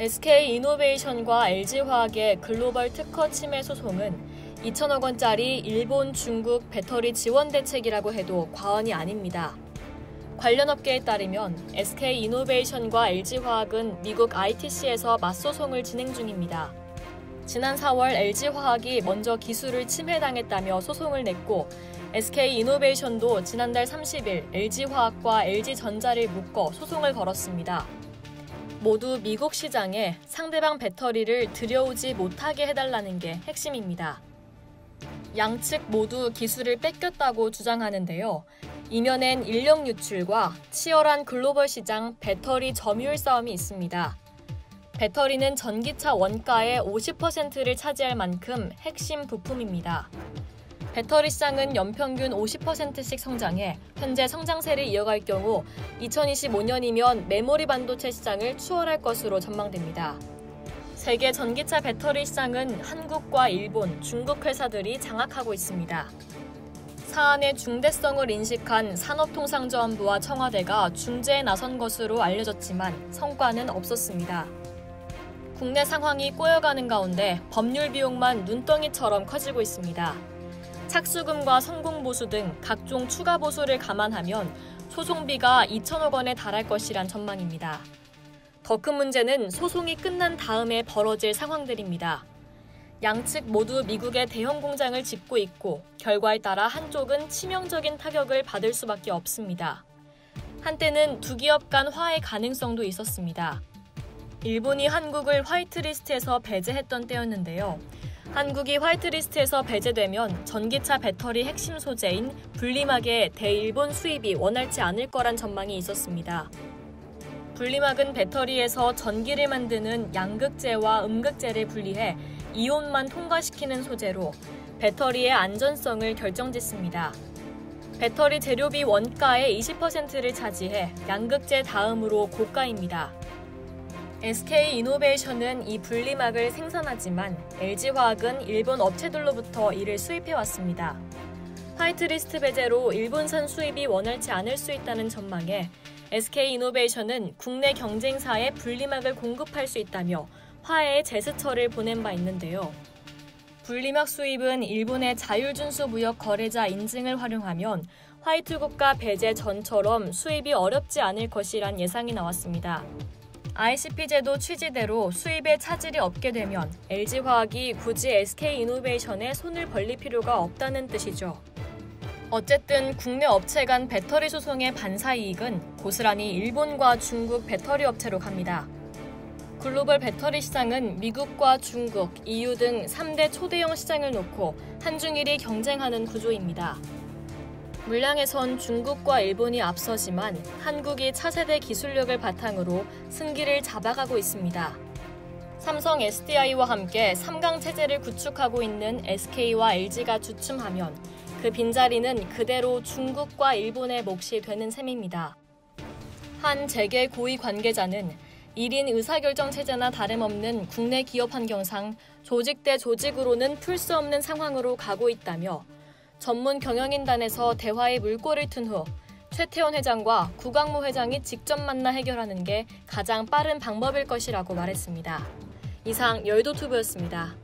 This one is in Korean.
SK이노베이션과 LG화학의 글로벌 특허 침해 소송은 2천억 원짜리 일본, 중국 배터리 지원 대책이라고 해도 과언이 아닙니다. 관련 업계에 따르면 SK이노베이션과 LG화학은 미국 ITC에서 맞소송을 진행 중입니다. 지난 4월 LG화학이 먼저 기술을 침해당했다며 소송을 냈고 SK이노베이션도 지난달 30일 LG화학과 LG전자를 묶어 소송을 걸었습니다. 모두 미국 시장에 상대방 배터리를 들여오지 못하게 해달라는 게 핵심입니다. 양측 모두 기술을 뺏겼다고 주장하는데요. 이면엔 인력 유출과 치열한 글로벌 시장 배터리 점유율 싸움이 있습니다. 배터리는 전기차 원가의 50%를 차지할 만큼 핵심 부품입니다. 배터리 시장은 연평균 50%씩 성장해 현재 성장세를 이어갈 경우 2025년이면 메모리 반도체 시장을 추월할 것으로 전망됩니다. 세계 전기차 배터리 시장은 한국과 일본, 중국 회사들이 장악하고 있습니다. 사안의 중대성을 인식한 산업통상자원부와 청와대가 중재에 나선 것으로 알려졌지만 성과는 없었습니다. 국내 상황이 꼬여가는 가운데 법률 비용만 눈덩이처럼 커지고 있습니다. 착수금과 성공보수 등 각종 추가 보수를 감안하면 소송비가 2천억 원에 달할 것이란 전망입니다. 더 큰 문제는 소송이 끝난 다음에 벌어질 상황들입니다. 양측 모두 미국의 대형 공장을 짓고 있고 결과에 따라 한쪽은 치명적인 타격을 받을 수밖에 없습니다. 한때는 두 기업 간 화해 가능성도 있었습니다. 일본이 한국을 화이트리스트에서 배제했던 때였는데요. 한국이 화이트리스트에서 배제되면 전기차 배터리 핵심 소재인 분리막의 대일본 수입이 원활치 않을 거란 전망이 있었습니다. 분리막은 배터리에서 전기를 만드는 양극재와 음극재를 분리해 이온만 통과시키는 소재로 배터리의 안전성을 결정짓습니다. 배터리 재료비 원가의 20%를 차지해 양극재 다음으로 고가입니다. SK이노베이션은 이 분리막을 생산하지만 LG화학은 일본 업체들로부터 이를 수입해왔습니다. 화이트리스트 배제로 일본산 수입이 원활치 않을 수 있다는 전망에 SK이노베이션은 국내 경쟁사에 분리막을 공급할 수 있다며 화해의 제스처를 보낸 바 있는데요. 분리막 수입은 일본의 자율준수 무역 거래자 인증을 활용하면 화이트국가 배제 전처럼 수입이 어렵지 않을 것이란 예상이 나왔습니다. ICP 제도 취지대로 수입에 차질이 없게 되면 LG화학이 굳이 SK이노베이션에 손을 벌릴 필요가 없다는 뜻이죠. 어쨌든 국내 업체 간 배터리 소송의 반사이익은 고스란히 일본과 중국 배터리 업체로 갑니다. 글로벌 배터리 시장은 미국과 중국, EU 등 3대 초대형 시장을 놓고 한중일이 경쟁하는 구조입니다. 물량에선 중국과 일본이 앞서지만 한국이 차세대 기술력을 바탕으로 승기를 잡아가고 있습니다. 삼성 SDI와 함께 3강 체제를 구축하고 있는 SK와 LG가 주춤하면 그 빈자리는 그대로 중국과 일본의 몫이 되는 셈입니다. 한 재계 고위 관계자는 1인 의사결정 체제나 다름없는 국내 기업 환경상 조직 대 조직으로는 풀 수 없는 상황으로 가고 있다며 전문 경영인단에서 대화의 물꼬를 튼 후 최태원 회장과 구광모 회장이 직접 만나 해결하는 게 가장 빠른 방법일 것이라고 말했습니다. 이상 여의도투브였습니다.